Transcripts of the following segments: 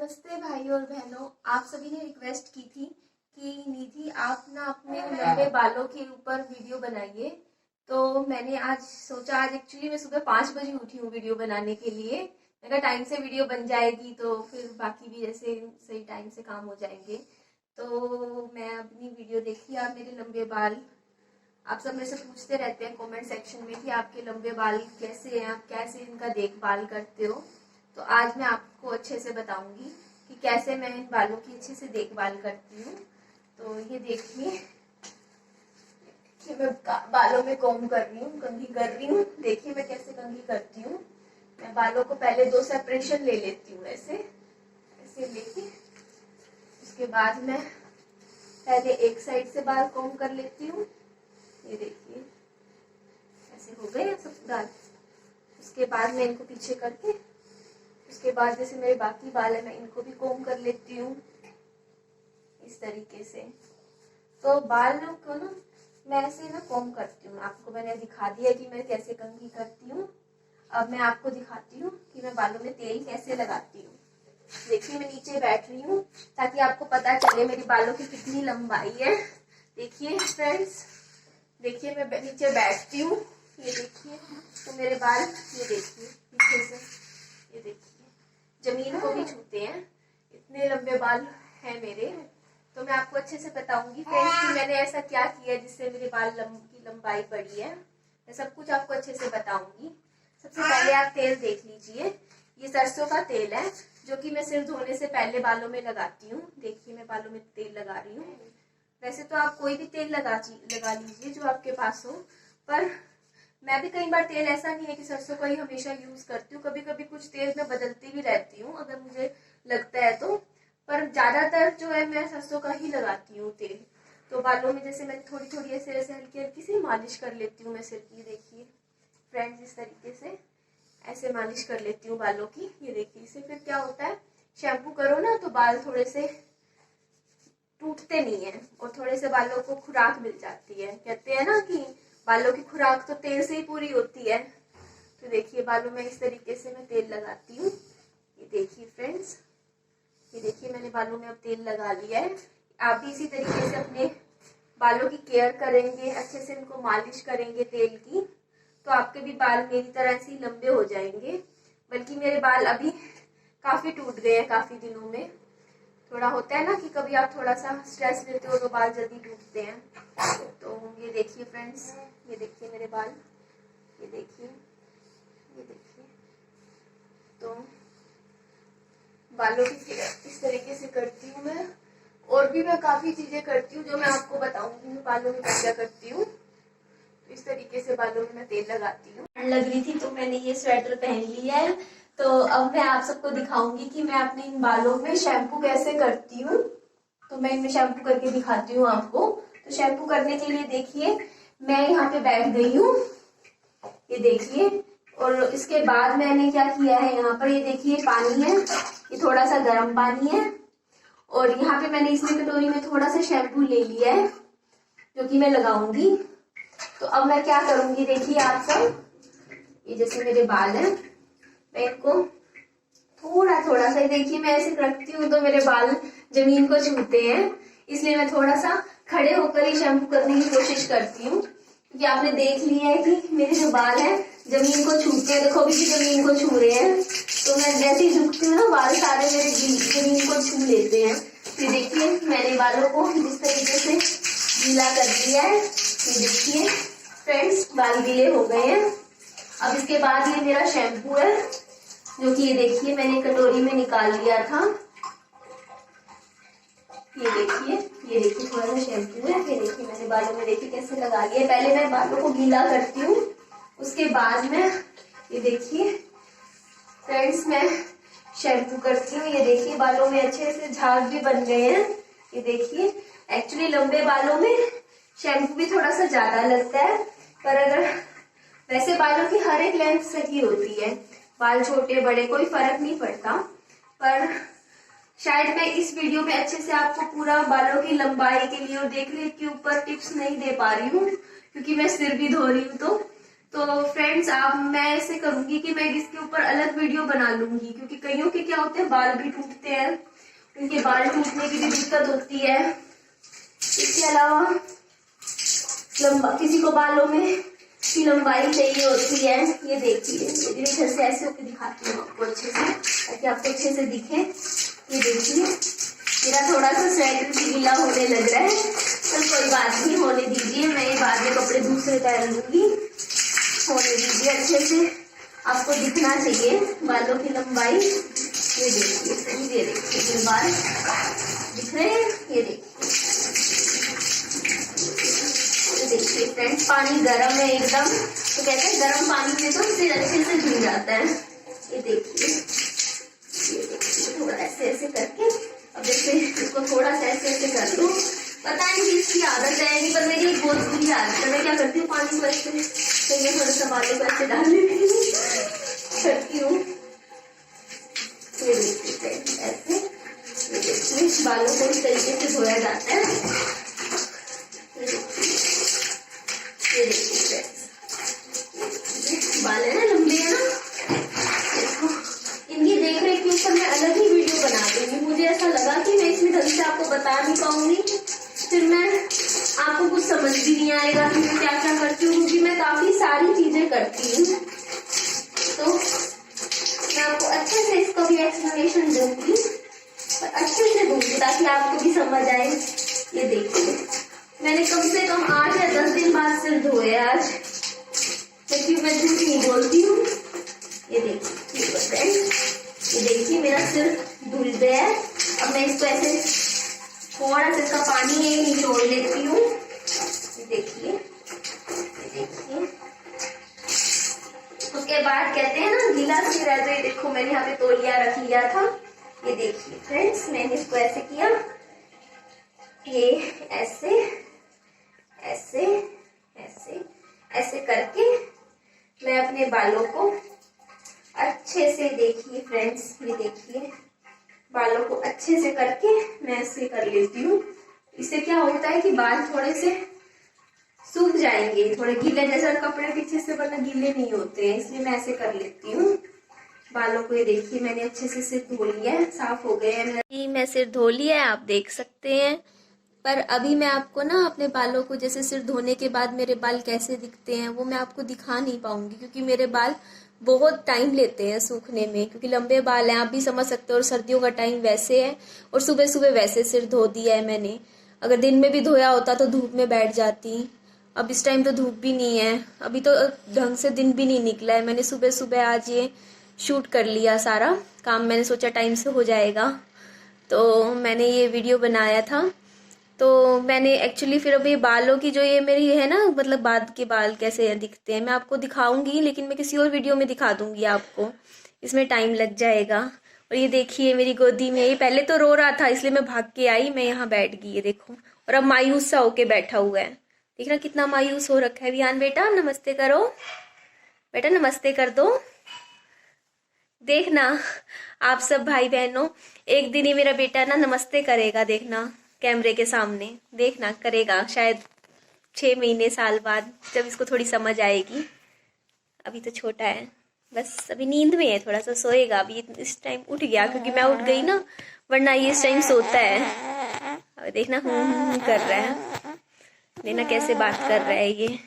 नमस्ते भाई और बहनों, आप सभी ने रिक्वेस्ट की थी कि निधि आप ना अपने लंबे बालों के ऊपर वीडियो बनाइए। तो मैंने आज सोचा, आज एक्चुअली मैं सुबह 5 बजे उठी हूँ वीडियो बनाने के लिए। मैं कहा टाइम से वीडियो बन जाएगी तो फिर बाकी भी जैसे सही टाइम से काम हो जाएंगे। तो मैं अपनी वीडियो देखी, आप मेरे लंबे बाल, आप सब मेरे से पूछते रहते हैं कमेंट सेक्शन में कि आपके लंबे बाल कैसे हैं, आप कैसे इनका देखभाल करते हो। तो आज मैं आपको अच्छे से बताऊंगी कि कैसे मैं इन बालों की अच्छे से देखभाल करती हूँ। तो ये देखिए कि मैं बालों में कोम कर रही हूँ, कंघी कर रही हूँ। देखिए मैं कैसे कंघी करती हूँ। मैं बालों को पहले 2 सेपरेशन ले लेती हूँ, ऐसे ऐसे लेके उसके बाद मैं पहले एक साइड से बाल कोम कर लेती हूँ। ये देखिए ऐसे हो गए सब बाल। उसके बाद मैं इनको पीछे करके, उसके बाद जैसे मेरे बाकी बाल है मैं इनको भी कोम कर लेती हूँ इस तरीके से। तो बाल को ना मैं ऐसे ना कोम करती हूँ। आपको मैंने दिखा दिया कि मैं कैसे कंघी करती हूँ। अब मैं आपको दिखाती हूँ कि मैं बालों में तेल कैसे लगाती हूँ। देखिए मैं नीचे बैठ रही हूँ ताकि आपको पता चले मेरी बालों की कितनी लंबाई है। देखिए फ्रेंड्स, देखिए मैं नीचे बैठती हूँ, ये देखिए तो मेरे बाल, ये देखिए पीछे से, ये देखिए जमीन को भी छूते हैं, इतने लंबे बाल हैं मेरे। तो मैं आपको अच्छे से बताऊंगी फ्रेंड्स कि मैंने ऐसा क्या किया जिससे मेरे बाल की लंबाई बढ़ी है। मैं सब कुछ आपको अच्छे से बताऊंगी। सबसे पहले आप तेल देख लीजिए, ये सरसों का तेल है जो कि मैं सिर धोने से पहले बालों में लगाती हूँ। देखिए मैं बालों में तेल लगा रही हूँ। वैसे तो आप कोई भी तेल लगा लीजिए जो आपके पास हो, पर मैं भी कई बार तेल ऐसा नहीं है कि सरसों का ही हमेशा यूज करती हूँ। कभी कभी कुछ तेल मैं बदलती भी रहती हूँ अगर मुझे लगता है तो, पर ज्यादातर जो है मैं सरसों का ही लगाती हूँ तेल। तो बालों में जैसे मैं थोड़ी थोड़ी ऐसे ऐसे हल्की हल्की सी मालिश कर लेती हूँ मैं सिर की। देखिए फ्रेंड्स इस तरीके से ऐसे मालिश कर लेती हूँ बालों की। ये देखिए इससे फिर क्या होता है, शैम्पू करो ना तो बाल थोड़े से टूटते नहीं है और थोड़े से बालों को खुराक मिल जाती है। कहते हैं ना कि बालों की खुराक तो तेल से ही पूरी होती है। तो देखिए बालों में इस तरीके से मैं तेल लगाती हूँ। ये देखिए फ्रेंड्स, ये देखिए मैंने बालों में अब तेल लगा लिया है। आप भी इसी तरीके से अपने बालों की केयर करेंगे, अच्छे से इनको मालिश करेंगे तेल की, तो आपके भी बाल मेरी तरह से ही लंबे हो जाएंगे। बल्कि मेरे बाल अभी काफी टूट गए हैं काफी दिनों में। थोड़ा होता है ना कि कभी आप थोड़ा सा स्ट्रेस लेते हो तो बाल जल्दी टूटते हैं। तो ये देखिए फ्रेंड्स, ये देखिए मेरे बाल, ये देखिए, ये देखिए। तो बालों की केयर इस तरीके से करती हूँ मैं। और भी मैं काफी चीजें करती हूँ जो मैं आपको बताऊंगी मैं बालों में क्या करती हूँ। तो इस तरीके से बालों में मैं तेल लगाती हूँ। ठंड लग रही थी तो मैंने ये स्वेटर पहन लिया है। तो अब मैं आप सबको दिखाऊंगी कि मैं अपने इन बालों में शैम्पू कैसे करती हूँ। तो मैं इनमें शैम्पू करके दिखाती हूँ आपको। तो शैम्पू करने के लिए देखिए मैं यहाँ पे बैठ गई हूँ, ये देखिए। और इसके बाद मैंने क्या किया है, यहाँ पर ये देखिए पानी है, ये थोड़ा सा गर्म पानी है। और यहाँ पे मैंने इसमें कटोरी में थोड़ा सा शैम्पू ले लिया है जो कि मैं लगाऊंगी। तो अब मैं क्या करूंगी, देखिए आप सब, ये जैसे मेरे बाल हैं मैं इनको थोड़ा थोड़ा सा, देखिए मैं ऐसे रखती हूँ तो मेरे बाल जमीन को छूते हैं, इसलिए मैं थोड़ा सा खड़े होकर ही शैम्पू करने की कोशिश करती हूँ। क्योंकि आपने देख लिया है कि मेरे जो बाल हैं जमीन को छूते हैं, देखो अभी भी जमीन को छू रहे हैं। तो मैं जैसे ही झुकती हूँ ना बाल सारे मेरे जमीन को छू लेते हैं। फिर देखिए मैंने बालों को जिस तरीके से गीला कर दिया है, ये देखिए फ्रेंड्स बाल गीले हो गए हैं। अब इसके बाद ये मेरा शैम्पू है जो कि ये देखिए मैंने कटोरी में निकाल लिया था। ये देखिए थोड़ा सा शैम्पू है। ये देखिए मैंने बालों में देखिए कैसे लगा लिया। पहले मैं बालों को गीला करती हूँ, उसके बाद में ये देखिए फ्रेंड्स मैं शैम्पू करती हूँ। ये देखिए बालों में अच्छे से झाग भी बन गए हैं। ये देखिए एक्चुअली लंबे बालों में शैम्पू भी थोड़ा सा ज्यादा लगता है, पर अगर वैसे बालों की हर एक लेंथ सही होती है, बाल छोटे बड़े कोई फर्क नहीं पड़ता। पर शायद मैं इस वीडियो में अच्छे से आपको पूरा बालों की लंबाई के लिए और देख रेख के ऊपर टिप्स नहीं दे पा रही हूँ, क्योंकि मैं सिर भी धो रही हूँ। तो तो फ्रेंड्स अब मैं ऐसे करूंगी कि मैं इसके ऊपर अलग वीडियो बना लूंगी, क्योंकि कईयों के क्या होते हैं बाल भी टूटते हैं, उनके बाल टूटने की भी दिक्कत होती है। इसके अलावा किसी को बालों में की लंबाई चाहिए होती है। ये देखिए इधर से ऐसे होकर दिखाती हूँ आपको अच्छे से, ताकि आपको अच्छे से दिखे। ये देखिए मेरा थोड़ा सा स्वेटर भी गीला होने लग रहा है, पर कोई बात नहीं, होने दीजिए, मैं ये बाद में कपड़े दूसरे पहन लूंगी। होने दीजिए, अच्छे से आपको दिखना चाहिए बालों की लंबाई। ये देखिए फ्रेंड्स, ये देखिए बाल दिख रहे हैं, ये देखिए फ्रेंड्स, पानी गर्म है एकदम, तो कहते हैं गर्म पानी में तो सिर अच्छे से धुल जाता है। ये देखिए थोड़ा ऐसे ऐसे करके, अब जैसे इसको थोड़ा सा ऐसे ऐसे कर लूं, पता नहीं इसकी आदत है नहीं, पर मेरी एक बहुत बुरी आदत है। मैं क्या करती हूँ, पानी को ऐसे चाहिए थोड़ा सा बालों को ऐसे डाल लेती हूँ, करती हूँ। ये देखिए ऐसे, ये देखिए बालों को इस तरीके से धोया जाता है। ये देखिए बाल है ना लंबे है ना, देखो इनकी देख रेख के ऊपर मैं अलग ही वीडियो बना दूंगी। मुझे ऐसा लगा कि मैं इसमें ढंग से आपको बता नहीं पाऊंगी, फिर मैं आपको कुछ समझ भी नहीं आएगा कि मैं क्या क्या करती हूँ, क्योंकि मैं काफी सारी चीजें करती हूँ। तो मैं आपको अच्छे से इसको भी एक्सप्लेनेशन दूंगी, पर अच्छे से दूंगी ताकि आपको भी समझ आए। ये देखिए मैंने कम से कम 8 या 10 दिन बाद सिर धोए आज, क्योंकि मैं झूठ नहीं बोलती हूँ। ये देखिए ये देखिए मेरा सिर धुल गया है। अब मैं इसको ऐसे थोड़ा सा इसका पानी निचोड़ लेती हूँ। ये देखिए उसके बाद कहते हैं ना गीला सिर है, तो ये देखो मैंने यहाँ पे तौलिया रख लिया था। ये देखिए फ्रेंड्स, मैंने इसको ऐसे किया, ये ऐसे ऐसे ऐसे ऐसे करके मैं अपने बालों को अच्छे से, देखिए फ्रेंड्स ये देखिए बालों को अच्छे से करके मैं ऐसे कर लेती हूँ। इससे क्या होता है कि बाल थोड़े से सूख जाएंगे, थोड़े गीले, जैसे कपड़े पीछे से वरना गीले नहीं होते हैं, इसलिए मैं ऐसे कर लेती हूँ बालों को। ये देखिए मैंने अच्छे से सिर धो लिया है, साफ हो गए हैं। मैं सिर धो लिया है, आप देख सकते हैं। पर अभी मैं आपको ना अपने बालों को, जैसे सिर धोने के बाद मेरे बाल कैसे दिखते हैं वो मैं आपको दिखा नहीं पाऊंगी, क्योंकि मेरे बाल बहुत टाइम लेते हैं सूखने में, क्योंकि लंबे बाल हैं, आप भी समझ सकते हो, और सर्दियों का टाइम वैसे है, और सुबह सुबह वैसे सिर धो दिया है मैंने। अगर दिन में भी धोया होता तो धूप में बैठ जाती। अब इस टाइम तो धूप भी नहीं है, अभी तो ढंग से दिन भी नहीं निकला है। मैंने सुबह सुबह आज ये शूट कर लिया सारा काम, मैंने सोचा टाइम से हो जाएगा, तो मैंने ये वीडियो बनाया था। तो मैंने एक्चुअली फिर अभी बालों की जो ये मेरी है ना, मतलब बाद के बाल कैसे दिखते हैं मैं आपको दिखाऊंगी, लेकिन मैं किसी और वीडियो में दिखा दूंगी आपको, इसमें टाइम लग जाएगा। और ये देखिए मेरी गोदी में, ये पहले तो रो रहा था इसलिए मैं भाग के आई, मैं यहाँ बैठ गई, ये देखो, और अब मायूस सा होके बैठा हुआ है। देख रहा कितना मायूस हो रखा है। विहान बेटा नमस्ते करो, बेटा नमस्ते कर दो। देखना आप सब भाई बहनों, एक दिन ही मेरा बेटा ना नमस्ते करेगा, देखना कैमरे के सामने, देखना करेगा, शायद 6 महीने साल बाद, जब इसको थोड़ी समझ आएगी। अभी तो छोटा है, बस अभी नींद में है, थोड़ा सा सोएगा। अभी इस टाइम उठ गया क्योंकि मैं उठ गई ना, वरना ये इस टाइम सोता है। अब देखना कर रहा है, देखना कैसे बात कर रहा है ये।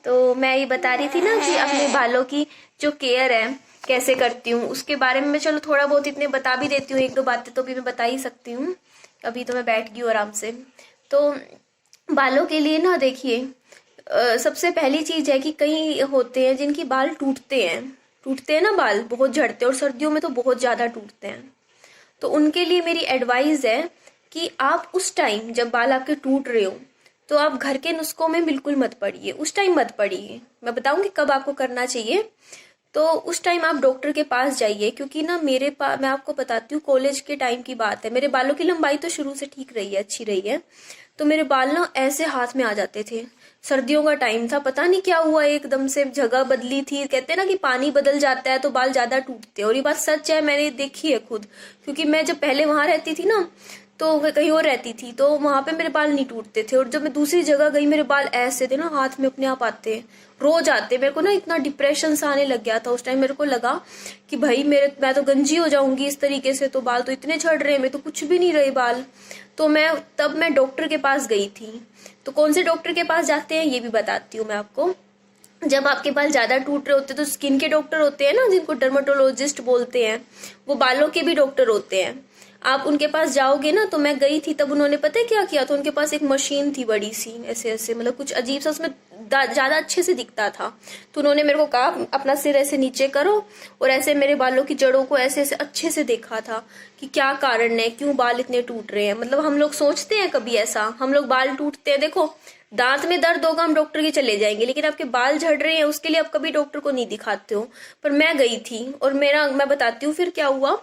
तो मैं ये बता रही थी ना कि अपने बालों की जो केयर है कैसे करती हूँ, उसके बारे में मैं चलो थोड़ा बहुत इतने बता भी देती हूँ, 1-2 बातें तो भी मैं बता ही सकती हूँ। अभी तो मैं बैठ गई हूँ आराम से। तो बालों के लिए ना देखिए सबसे पहली चीज है कि कई होते हैं जिनकी बाल टूटते हैं ना, बाल बहुत झड़ते हैं, और सर्दियों में तो बहुत ज्यादा टूटते हैं। तो उनके लिए मेरी एडवाइस है कि आप उस टाइम जब बाल आपके टूट रहे हो, तो आप घर के नुस्खों में बिल्कुल मत पड़िए, उस टाइम मत पड़िए। मैं बताऊंगी कब आपको करना चाहिए। तो उस टाइम आप डॉक्टर के पास जाइए, क्योंकि ना मैं आपको बताती हूँ, कॉलेज के टाइम की बात है, मेरे बालों की लंबाई तो शुरू से ठीक रही है, अच्छी रही है, तो मेरे बाल ना ऐसे हाथ में आ जाते थे। सर्दियों का टाइम था, पता नहीं क्या हुआ, एकदम से जगह बदली थी। कहते हैं ना कि पानी बदल जाता है तो बाल ज्यादा टूटते हैं, और ये बात सच है, मैंने देखी है खुद, क्योंकि मैं जब पहले वहां रहती थी ना, तो वो कहीं और रहती थी, तो वहां पे मेरे बाल नहीं टूटते थे। और जब मैं दूसरी जगह गई, मेरे बाल ऐसे थे ना, हाथ में अपने आप आते, रोज आते। मेरे को ना इतना डिप्रेशन सा आने लग गया था उस टाइम। मेरे को लगा कि भाई मैं तो गंजी हो जाऊंगी इस तरीके से, तो बाल तो इतने झड़ रहे हैं, मैं तो कुछ भी नहीं रहे बाल। तो मैं डॉक्टर के पास गई थी। तो कौन से डॉक्टर के पास जाते हैं ये भी बताती हूँ मैं आपको। जब आपके बाल ज्यादा टूट रहे होते हैं तो स्किन के डॉक्टर होते हैं ना, जिनको डर्मेटोलॉजिस्ट बोलते हैं, वो बालों के भी डॉक्टर होते हैं। आप उनके पास जाओगे ना, तो मैं गई थी तब उन्होंने पता है क्या किया, तो उनके पास एक मशीन थी बड़ी सी, ऐसे ऐसे मतलब कुछ अजीब सा, उसमें ज्यादा अच्छे से दिखता था। तो उन्होंने मेरे को कहा अपना सिर ऐसे नीचे करो, और ऐसे मेरे बालों की जड़ों को ऐसे ऐसे अच्छे से देखा था कि क्या कारण है, क्यों बाल इतने टूट रहे हैं। मतलब हम लोग सोचते हैं कभी ऐसा, हम लोग बाल टूटते हैं, देखो दांत में दर्द होगा हम डॉक्टर के चले जाएंगे, लेकिन आपके बाल झड़ रहे हैं उसके लिए आप कभी डॉक्टर को नहीं दिखाते हो। पर मैं गई थी, और मैं बताती हूँ फिर क्या हुआ।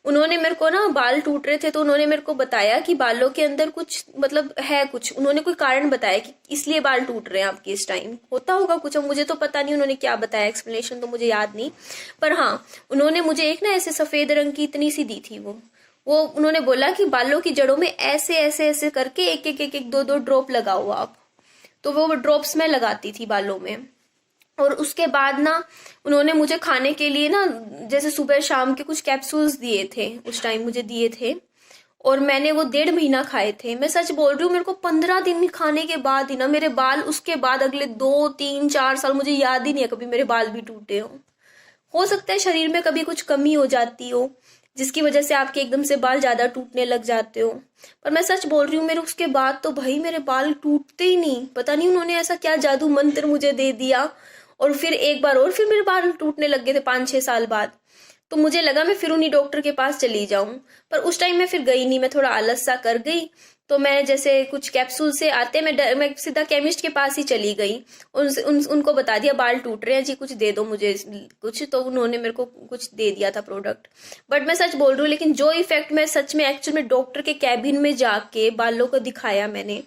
उन्होंने मेरे को ना, बाल टूट रहे थे तो उन्होंने मेरे को बताया कि बालों के अंदर कुछ मतलब है, कुछ उन्होंने कोई कारण बताया कि इसलिए बाल टूट रहे हैं आपके, इस टाइम होता होगा कुछ। अब मुझे तो पता नहीं उन्होंने क्या बताया, एक्सप्लेनेशन तो मुझे याद नहीं। पर हाँ, उन्होंने मुझे एक ना ऐसे सफेद रंग की इतनी सी दी थी, वो उन्होंने बोला कि बालों की जड़ों में ऐसे ऐसे ऐसे करके एक एक एक एक दो दो ड्रॉप लगाओ आप। तो वो ड्रॉप्स मैं लगाती थी बालों में। और उसके बाद ना उन्होंने मुझे खाने के लिए ना, जैसे सुबह शाम के कुछ कैप्सूल्स दिए थे, उस टाइम मुझे दिए थे, और मैंने वो 1.5 महीना खाए थे। मैं सच बोल रही हूँ, मेरे को 15 दिन खाने के बाद ही ना मेरे बाल, उसके बाद अगले 2 3 4 साल मुझे याद ही नहीं है कभी मेरे बाल भी टूटे हो सकता है शरीर में कभी कुछ कमी हो जाती हो, जिसकी वजह से आपके एकदम से बाल ज्यादा टूटने लग जाते हो। पर मैं सच बोल रही हूँ, मेरे उसके बाद तो भाई मेरे बाल टूटते ही नहीं। पता नहीं उन्होंने ऐसा क्या जादू मंत्र मुझे दे दिया। और फिर एक बार और फिर मेरे बाल टूटने लग गए थे 5 6 साल बाद। तो मुझे लगा मैं फिर उन्हीं डॉक्टर के पास चली जाऊं, पर उस टाइम मैं फिर गई नहीं, मैं थोड़ा आलस सा कर गई। तो मैं जैसे कुछ कैप्सूल से आते, मैं सीधा केमिस्ट के पास ही चली गई। उनको बता दिया बाल टूट रहे हैं जी, कुछ दे दो मुझे कुछ। तो उन्होंने मेरे को कुछ दे दिया था प्रोडक्ट। बट मैं सच बोल रही हूँ, लेकिन जो इफेक्ट मैं सच में एक्चुअल में डॉक्टर के कैबिन में जाके बालों को दिखाया मैंने,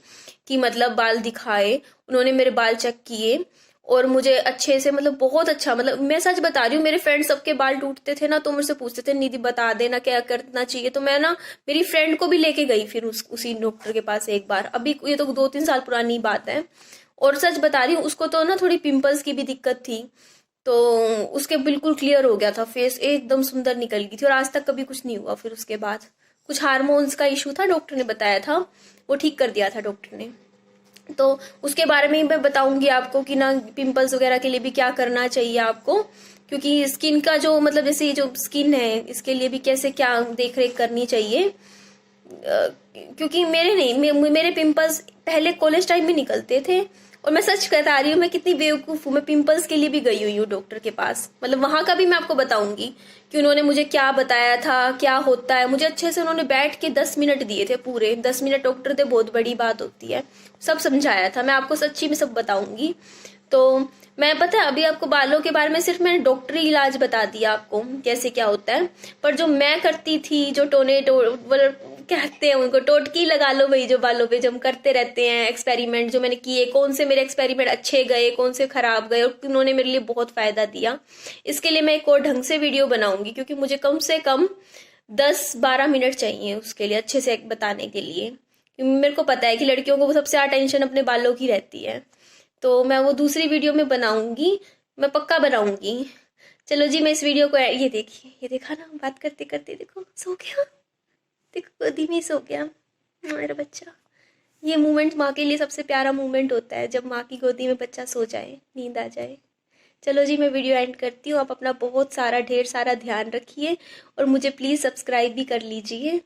कि मतलब बाल दिखाए, उन्होंने मेरे बाल चेक किए और मुझे अच्छे से, मतलब बहुत अच्छा, मतलब मैं सच बता रही हूँ, मेरे फ्रेंड सबके बाल टूटते थे ना, तो मुझसे पूछते थे निधि बता देना क्या करना चाहिए। तो मैं ना मेरी फ्रेंड को भी लेके गई फिर उसी डॉक्टर के पास एक बार, अभी ये तो 2 3 साल पुरानी बात है। और सच बता रही हूँ, उसको तो ना थोड़ी पिंपल्स की भी दिक्कत थी, तो उसके बिल्कुल क्लियर हो गया था, फेस एकदम सुंदर निकल गई थी, और आज तक कभी कुछ नहीं हुआ। फिर उसके बाद कुछ हार्मोन्स का इशू था, डॉक्टर ने बताया था, वो ठीक कर दिया था डॉक्टर ने। तो उसके बारे में ही मैं बताऊंगी आपको कि ना पिंपल्स वगैरह के लिए भी क्या करना चाहिए आपको, क्योंकि स्किन का जो मतलब जैसे ये जो स्किन है इसके लिए भी कैसे क्या देख रेख करनी चाहिए। क्योंकि मेरे पिंपल्स पहले कॉलेज टाइम में निकलते थे, और मैं सच बता रही हूँ, मैं कितनी बेवकूफ हूँ, मैं पिंपल्स के लिए भी गई हुई हूँ डॉक्टर के पास। मतलब वहां का भी मैं आपको बताऊंगी कि उन्होंने मुझे क्या बताया था, क्या होता है। मुझे अच्छे से उन्होंने बैठ के 10 मिनट दिए थे, पूरे 10 मिनट डॉक्टर थे, बहुत बड़ी बात होती है। सब समझाया था, मैं आपको सच्ची में सब बताऊंगी। तो मैं पता है अभी आपको बालों के बारे में सिर्फ मैंने डॉक्टरी इलाज बता दिया आपको कैसे क्या होता है, पर जो मैं करती थी, जो कहते हैं उनको, टोटकी लगा लो भाई, जो बालों पे जो हम करते रहते हैं एक्सपेरिमेंट, जो मैंने किए, कौन से मेरे एक्सपेरिमेंट अच्छे गए, कौन से खराब गए, और उन्होंने मेरे लिए बहुत फायदा दिया। इसके लिए मैं एक और ढंग से वीडियो बनाऊंगी, क्योंकि मुझे कम से कम 10 12 मिनट चाहिए उसके लिए, अच्छे से बताने के लिए। क्योंकि मेरे को पता है कि लड़कियों को सबसे ज्यादा टेंशन अपने बालों की रहती है। तो मैं वो दूसरी वीडियो में बनाऊंगी, मैं पक्का बनाऊंगी। चलो जी, मैं इस वीडियो को, ये देखिए, ये देखा ना, बात करते करते देखो सो गया, देखो गोदी में सो गया मेरा बच्चा। ये मोमेंट माँ के लिए सबसे प्यारा मोमेंट होता है, जब माँ की गोदी में बच्चा सो जाए, नींद आ जाए। चलो जी, मैं वीडियो एंड करती हूँ। आप अपना बहुत सारा ढेर सारा ध्यान रखिए, और मुझे प्लीज़ सब्सक्राइब भी कर लीजिए।